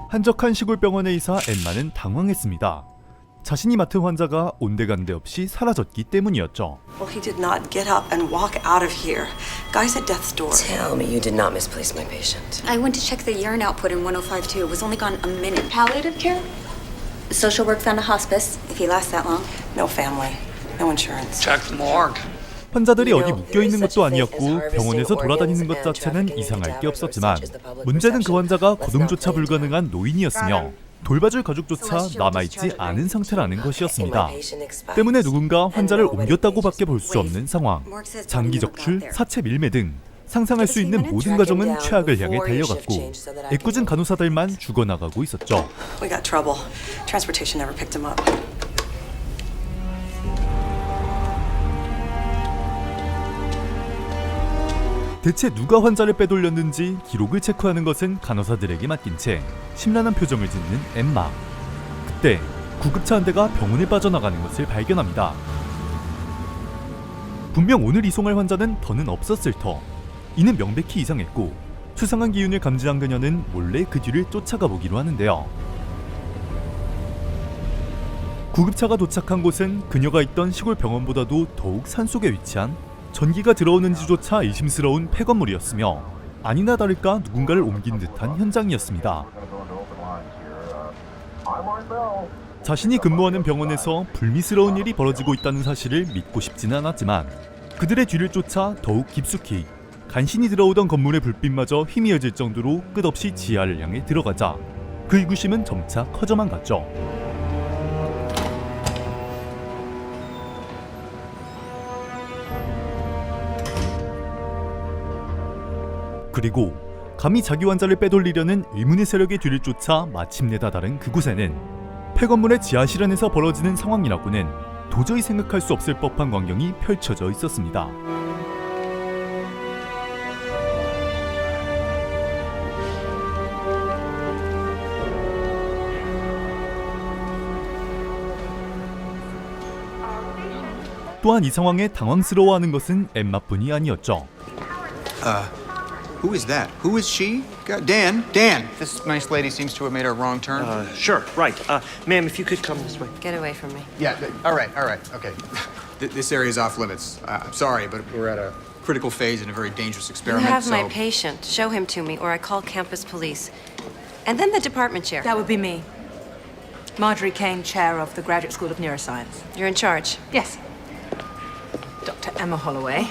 한적한 시골병원의 의사 엠마는 당황했습니다. 자신이 맡은 환자가 온데간데 없이 사라졌기 때문이었죠. Well, he did not get up and walk out of here. Guy's at death's door. Tell me you did not misplace my patient. I went to check the urine output in 1052. It was only gone a minute. Palliative care? Social work found a hospice, if he lasts that long. No family, no insurance. Check the morgue. 환자들이 어디 묵혀있는 것도 아니었고 병원에서 돌아다니는 것 자체는 이상할 게 없었지만 문제는 그 환자가 거동조차 불가능한 노인이었으며 돌봐줄 가족조차 남아있지 않은 상태라는 것이었습니다. 때문에 누군가 환자를 옮겼다고밖에 볼 수 없는 상황. 장기 적출, 사체 밀매 등 상상할 수 있는 모든 과정은 최악을 향해 달려갔고 애꿎은 간호사들만 죽어나가고 있었죠. We got trouble. Transportation never picked him up. 대체 누가 환자를 빼돌렸는지 기록을 체크하는 것은 간호사들에게 맡긴 채 심란한 표정을 짓는 엠마. 그때 구급차 한 대가 병원에 빠져나가는 것을 발견합니다. 분명 오늘 이송할 환자는 더는 없었을 터. 이는 명백히 이상했고 수상한 기운을 감지한 그녀는 몰래 그 뒤를 쫓아가 보기로 하는데요. 구급차가 도착한 곳은 그녀가 있던 시골 병원보다도 더욱 산속에 위치한 전기가 들어오는지조차 의심스러운 폐건물이었으며 아니나 다를까 누군가를 옮긴 듯한 현장이었습니다. 자신이 근무하는 병원에서 불미스러운 일이 벌어지고 있다는 사실을 믿고 싶지는 않았지만 그들의 뒤를 쫓아 더욱 깊숙이 간신히 들어오던 건물의 불빛마저 희미해질 정도로 끝없이 지하를 향해 들어가자 그 의구심은 점차 커져만 갔죠. 그리고 감히 자기 환자를 빼돌리려는 의문의 세력의 뒤를 쫓아 마침내 다다른 그곳에는 폐건물의 지하실 안에서 벌어지는 상황이라고는 도저히 생각할 수 없을 법한 광경이 펼쳐져 있었습니다. 또한 이 상황에 당황스러워하는 것은 엠마뿐이 아니었죠. Who is that? Who is she? Dan? This nice lady seems to have made a wrong turn. Sure, right. Ma'am, if you could come this way. Get away from me. Yeah, all right, okay. This area is off limits. I'm sorry, but we're at a critical phase in a very dangerous You experiment, have my patient. Show him to me, or I call campus police. And then the department chair. That would be me. Marjorie Kane, chair of the Graduate School of Neuroscience. You're in charge. Yes. Dr. Emma Holloway.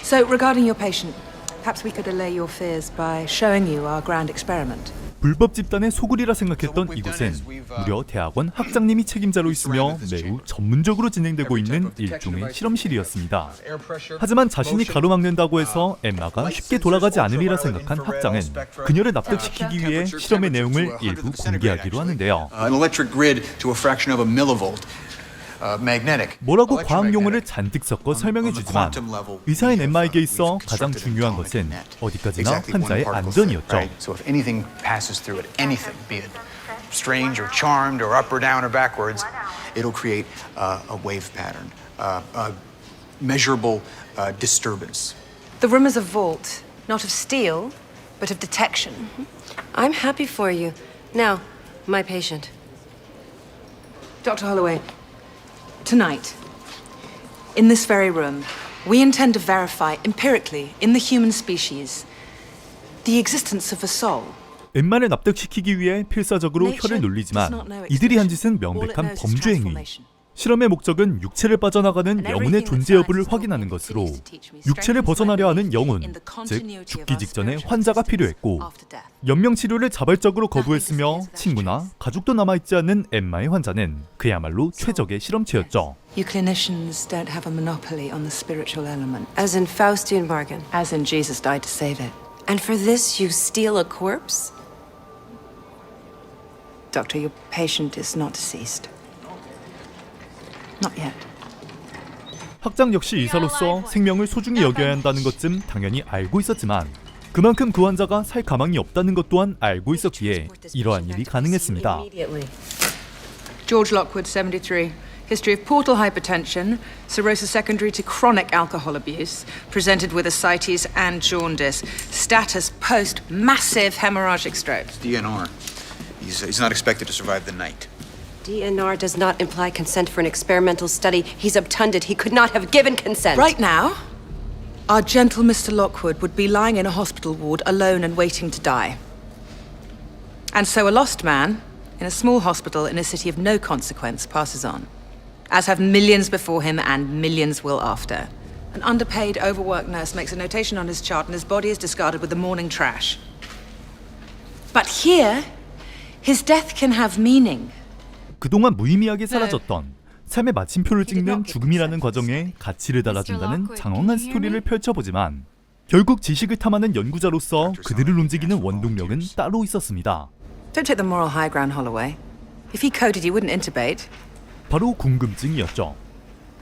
So, regarding your patient, perhaps we could allay your fears by showing you our grand experiment. 불법 집단의 소굴이라 생각했던 이곳엔 무려 대학원 학장님이 책임자로 있으며 매우 전문적으로 진행되고 있는 일종의 실험실이었습니다. 하지만 자신이 가로막는다고 해서 엠마가 쉽게 돌아가지 않으리라 생각한 학장은 그녀를 납득시키기 위해 실험의 내용을 일부 공개하기로 하는데요. An electric grid to a fraction of a millivolt. Magnetic. 뭐라고 과학 용어를 잔뜩 섞어 설명해주지만 의사인 엠마에게 있어 가장 중요한 것은 어디까지나 환자의 안전이었죠. So if anything passes through it, anything, be it strange or charmed or up or down or backwards, it'll create a wave pattern, a measurable disturbance. The room is a vault, not of steel, but of detection. I'm happy for you. Now, my patient. Dr. Holloway, tonight, in this very room, we intend to verify empirically in the human species the existence of a soul. 엠마를 납득시키기 위해 필사적으로 혀를 놀리지만 이들이 한 짓은 명백한 범죄 행위. 실험의 목적은 육체를 빠져나가는 영혼의 존재 여부를 확인하는 것으로 육체를 벗어나려 하는 영혼, 즉 죽기 직전에 환자가 필요했고 연명치료를 자발적으로 거부했으며 친구나 가족도 남아있지 않는 엠마의 환자는 그야말로 최적의 실험체였죠. You clinicians don't have a monopoly on the spiritual element. As in Faustian bargain. As in Jesus died to save it. And for this, you steal a corpse? Doctor, your patient is not deceased. Not yet. 학장 역시 의사로서 생명을 소중히 여겨야 한다는 것쯤 당연히 알고 있었지만 그만큼 그 환자가 살 가망이 없다는 것 또한 알고 있었기에 이러한 일이 가능했습니다. George Lockwood, 73. History of portal hypertension, cirrhosis secondary to chronic alcohol abuse, presented with ascites and jaundice. Status post massive hemorrhagic stroke. DNR. He's not expected to survive the night. DNR does not imply consent for an experimental study. He's obtunded. He could not have given consent. Right now, our gentle Mr. Lockwood would be lying in a hospital ward alone and waiting to die. And so a lost man in a small hospital in a city of no consequence passes on, as have millions before him and millions will after. An underpaid, overworked nurse makes a notation on his chart and his body is discarded with the morning trash. But here, his death can have meaning. 그동안 무의미하게 사라졌던 삶의 마침표를 찍는 죽음이라는 과정에 가치를 달아준다는 장황한 스토리를 펼쳐보지만 결국 지식을 탐하는 연구자로서 그들을 움직이는 원동력은 따로 있었습니다. Don't take the moral high ground, Holloway. If he coded, he wouldn't intubate. 바로 궁금증이었죠.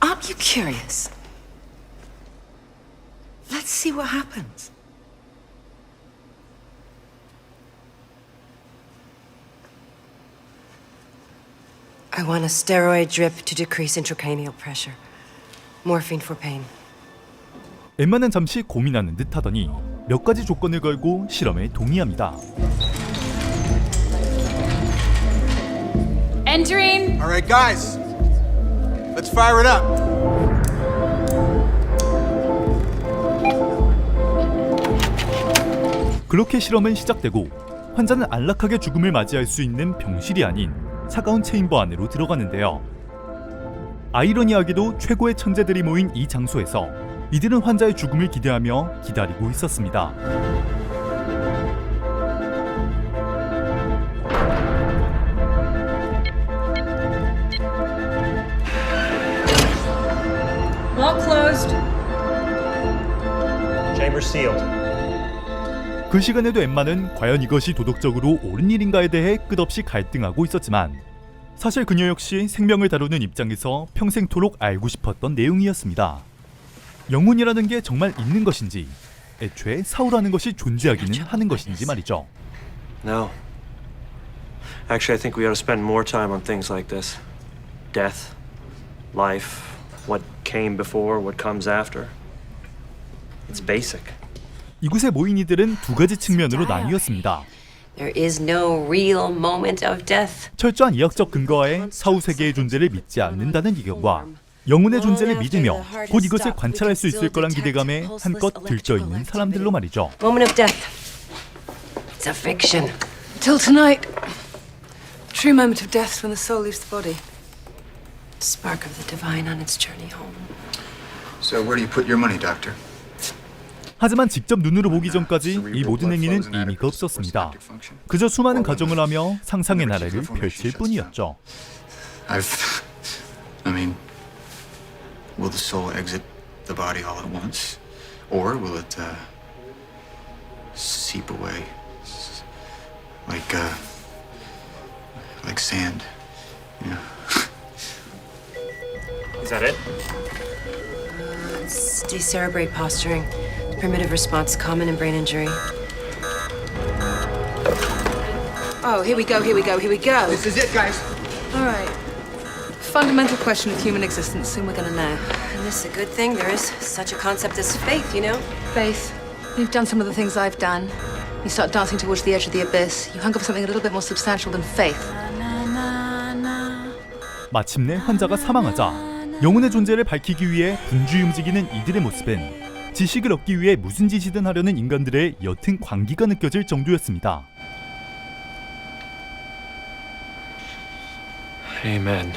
Aren't you curious? Let's see what happens. I want a steroid drip to decrease intracranial pressure. Morphine for pain. 엠마는 잠시 고민하는 듯 하더니 몇 가지 조건을 걸고 실험에 동의합니다. Entering! All right, guys. Let's fire it up. 그렇게 실험은 시작되고 환자는 안락하게 죽음을 맞이할 수 있는 병실이 아닌 차가운 체인버 안으로 들어가는데요. 아이러니하게도 최고의 천재들이 모인 이 장소에서 이들은 환자의 죽음을 기대하며 기다리고 있었습니다. All closed. Chamber sealed. 그 시간에도 엠마는 과연 이것이 도덕적으로 옳은 일인가에 대해 끝없이 갈등하고 있었지만 사실 그녀 역시 생명을 다루는 입장에서 평생토록 알고 싶었던 내용이었습니다. 영혼이라는 게 정말 있는 것인지, 애초에 사후라는 것이 존재하기는 하는 것인지 말이죠. No. Actually, I think we ought to spend more time on things like this. Death, life, what came before, what comes after. It's basic. 이곳에 모인 이들은 두 가지 측면으로 나뉘었습니다. There is no real moment of death. 철저한 이학적 근거하에 사후 세계의 존재를 믿지 않는다는 이견과 영혼의 존재를 믿으며 곧 이것을 관찰할 수 있을 거란 기대감에 한껏 들떠있는 사람들로 말이죠. Moment of death. It's a fiction. Till tonight. True moment of death when the soul leaves the body. Spark of the divine on its journey home. So where do you put your money, doctor? 하지만 직접 눈으로 보기 전까지 이 모든 행위는 의미가 없었습니다. 그저 수많은 가정을 하며 상상의 나래를 펼칠 뿐이었죠. I mean, will the soul exit the body all at once, or will it seep away, like sand? You know. Is that it? It's decerebrate posturing. Primitive response common in brain injury. Oh, here we go, here we go, here we go. This is it, guys. All right. Fundamental question of human existence. Soon we're going to know. And this is a good thing. There is such a concept as faith, you know? Faith, you've done some of the things I've done. You start dancing towards the edge of the abyss. You hunger for something a little bit more substantial than faith. 마침내 환자가 사망하자 영혼의 존재를 밝히기 위해 분주히 움직이는 이들의 모습은 지식을 얻기 위해 무슨 짓이든 하려는 인간들의 옅은 광기가 느껴질 정도였습니다. Amen.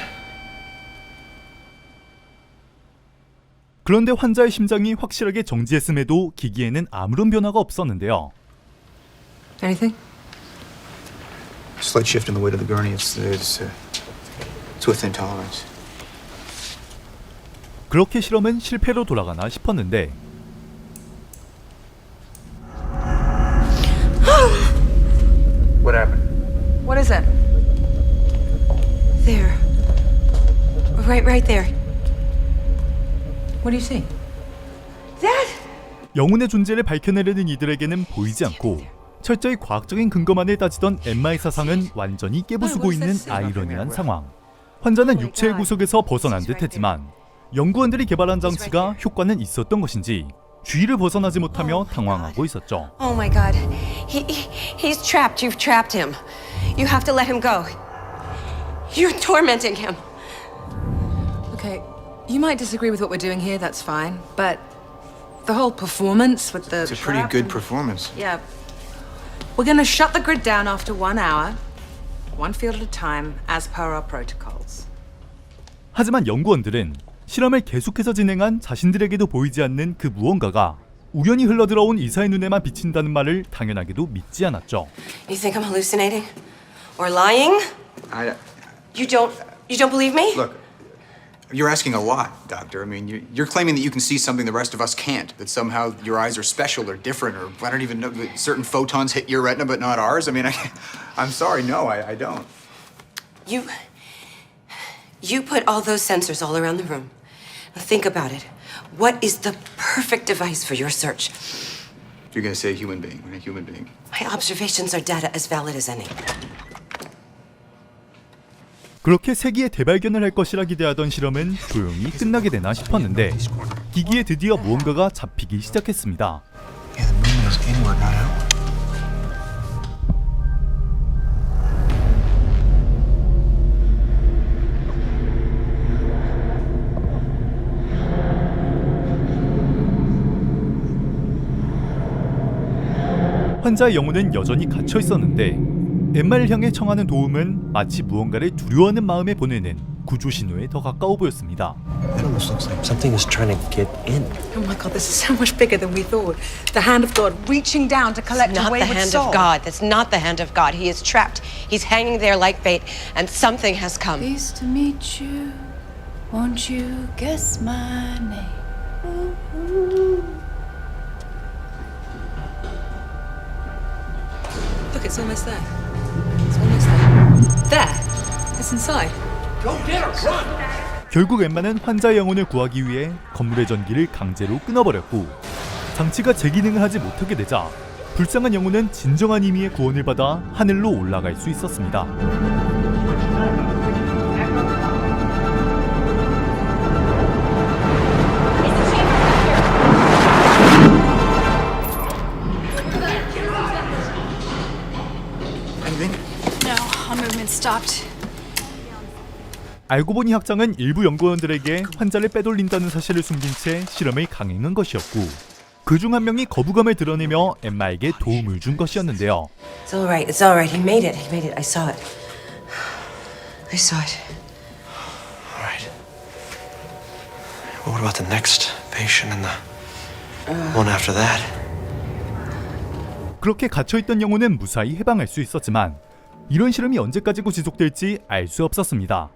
그런데 환자의 심장이 확실하게 정지했음에도 기기에는 아무런 변화가 없었는데요. Anything? Slight shift in the weight of the gurney. It's within tolerance. 그렇게 실험은 실패로 돌아가나 싶었는데 What happened? What is it? There. Right there. What do you see? 영혼의 존재를 밝혀내려는 이들에게는 보이지 않고 철저히 과학적인 근거만을 따지던 엠마의 사상은 완전히 깨부수고 있는 아이러니한 상황. 환자는 육체의 구속에서 벗어난 듯했지만 연구원들이 개발한 장치가 효과는 있었던 것인지 주위를 벗어나지 못하며 당황하고 있었죠. Oh my God. He's trapped. You've trapped him. You have to let him go. You're tormenting him. Okay, you might disagree with what we're doing here, that's fine. But the whole performance with the. It's a pretty good performance. Yeah. We're gonna shut the grid down after 1 hour, one field at a time, as per our protocols. 하지만 연구원들은 실험을 계속해서 진행한 자신들에게도 보이지 않는 그 무언가가 우연히 흘러들어온 의사의 눈에만 비친다는 말을 당연하게도 믿지 않았죠. You think I'm hallucinating? Or lying? You don't believe me? Look, you're asking a lot, Doctor. I mean, you're claiming that you can see something the rest of us can't, that somehow your eyes are special or different, or I don't even know, that certain photons hit your retina but not ours. I mean, I'm sorry, no, I don't. You put all those sensors all around the room. Now think about it. What is the perfect device for your search? You're going to say a human being, right? A human being. My observations are data as valid as any. 그렇게 세기의 대발견을 할 것이라 기대하던 실험은 조용히 끝나게 되나 싶었는데 기기에 드디어 무언가가 잡히기 시작했습니다. Yeah, the movement is inward, not outward. 환자의 영혼은 여전히 갇혀 있었는데 엠마를 향해 청하는 도움은 마치 무언가를 두려워하는 마음에 보내는 구조 신호에 더 가까워 보였습니다. It almost looks like something is trying to get in. Oh my God, this is so much bigger than we thought. The hand of God reaching down to collect a Not the wayward hand soul. of God. That's not the hand of God. He is trapped. He's hanging there like bait, and something has come. Pleased to meet you. Won't you guess my name? Look, it's almost there. It's almost there. There. It's inside. 결국 엠마는 환자의 영혼을 구하기 위해 건물의 전기를 강제로 끊어버렸고 장치가 재기능을 하지 못하게 되자 불쌍한 영혼은 진정한 의미의 구원을 받아 하늘로 올라갈 수 있었습니다. Anything? No, all movement stopped. 알고 보니 학장은 일부 연구원들에게 환자를 빼돌린다는 사실을 숨긴 채 실험을 강행한 것이었고 그중 한 명이 거부감을 드러내며 엠마에게 도움을 준 것이었는데요. It's all right. It's all right. He made it. He made it. I saw it. I saw it. All right. Well, what about the next patient and the one after that? 그렇게 갇혀있던 영혼은 무사히 해방할 수 있었지만 이런 실험이 언제까지고 지속될지 알 수 없었습니다.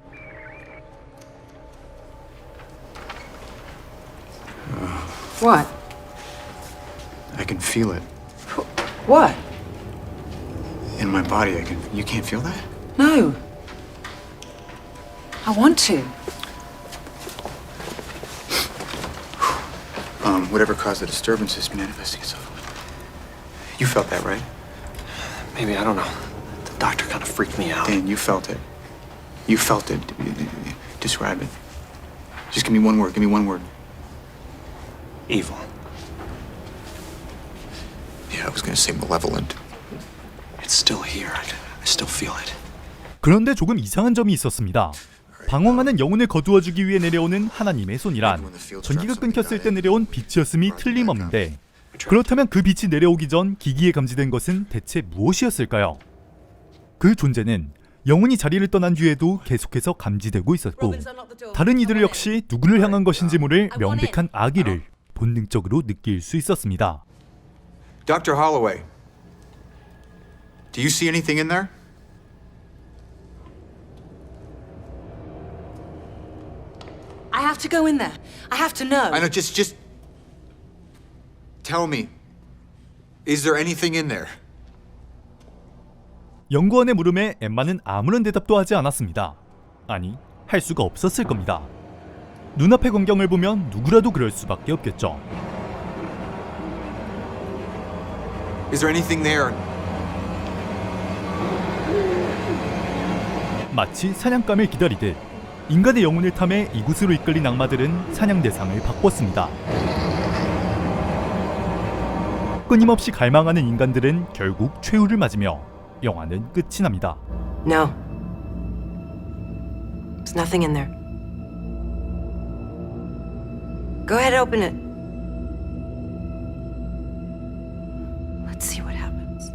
What? I can feel it What? in my body. You can't feel that? No. I want to. Whatever caused the disturbance is manifesting itself. You felt that, right? Maybe, I don't know. The doctor kind of freaked me out. Dan, you felt it. You felt it. Describe it. Just give me one word. Give me one word. Evil. Yeah, I was gonna say malevolent. It's still here. I still feel it. 그런데 조금 이상한 점이 있었습니다. 방황하는 영혼을 거두어주기 위해 내려오는 하나님의 손이란 전기가 끊겼을 때 내려온 빛이었음이 틀림없는데 그렇다면 그 빛이 내려오기 전 기기에 감지된 것은 대체 무엇이었을까요? 그 존재는 영혼이 자리를 떠난 뒤에도 계속해서 감지되고 있었고 다른 이들 역시 누구를 향한 것인지 모를 명백한 악의를 본능적으로 느낄 수 있었습니다. Dr. Holloway, do you see anything in there? I have to go in there. I have to know. I know, just tell me. Is there anything in there? 연구원의 물음에 엠마는 아무런 대답도 하지 않았습니다. 아니, 할 수가 없었을 겁니다. 눈앞의 광경을 보면 누구라도 그럴 수밖에 없겠죠. Is there anything there? 마치 사냥감을 기다리듯 인간의 영혼을 탐해 이곳으로 이끌린 악마들은 사냥 대상을 바꿨습니다. 끊임없이 갈망하는 인간들은 결국 최후를 맞으며 영화는 끝이 납니다. No. There's nothing in there. Go ahead and open it. Let's see what happens.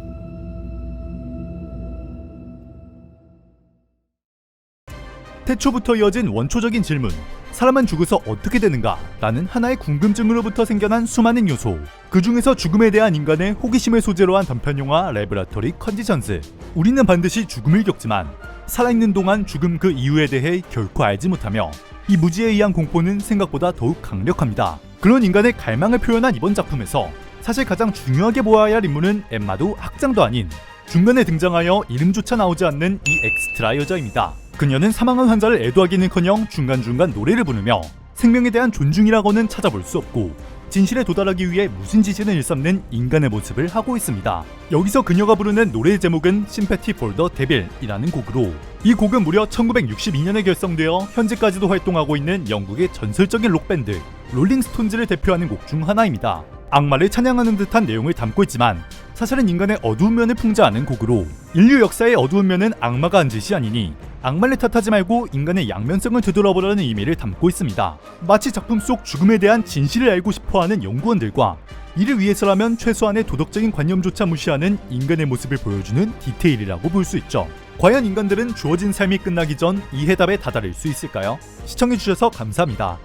태초부터 이어진 원초적인 질문, 사람은 죽어서 어떻게 되는가? 라는 하나의 궁금증으로부터 생겨난 수많은 요소, 그 중에서 죽음에 대한 인간의 호기심을 소재로 한 단편영화 레브라토리 컨디션즈. 우리는 반드시 죽음을 겪지만 살아있는 동안 죽음 그 이유에 대해 결코 알지 못하며 이 무지에 의한 공포는 생각보다 더욱 강력합니다. 그런 인간의 갈망을 표현한 이번 작품에서 사실 가장 중요하게 보아야 할 인물은 엠마도 학장도 아닌 중간에 등장하여 이름조차 나오지 않는 이 엑스트라 여자입니다. 그녀는 사망한 환자를 애도하기는커녕 중간중간 노래를 부르며 생명에 대한 존중이라고는 찾아볼 수 없고 진실에 도달하기 위해 무슨 짓이든 일삼는 인간의 모습을 하고 있습니다. 여기서 그녀가 부르는 노래의 제목은 Sympathy for the Devil이라는 곡으로, 이 곡은 무려 1962년에 결성되어 현재까지도 활동하고 있는 영국의 전설적인 록밴드 롤링스톤즈를 대표하는 곡 중 하나입니다. 악마를 찬양하는 듯한 내용을 담고 있지만 사실은 인간의 어두운 면을 풍자하는 곡으로, 인류 역사의 어두운 면은 악마가 한 짓이 아니니 악마를 탓하지 말고 인간의 양면성을 되돌아보라는 의미를 담고 있습니다. 마치 작품 속 죽음에 대한 진실을 알고 싶어하는 연구원들과 이를 위해서라면 최소한의 도덕적인 관념조차 무시하는 인간의 모습을 보여주는 디테일이라고 볼 수 있죠. 과연 인간들은 주어진 삶이 끝나기 전 이 해답에 다다를 수 있을까요? 시청해주셔서 감사합니다.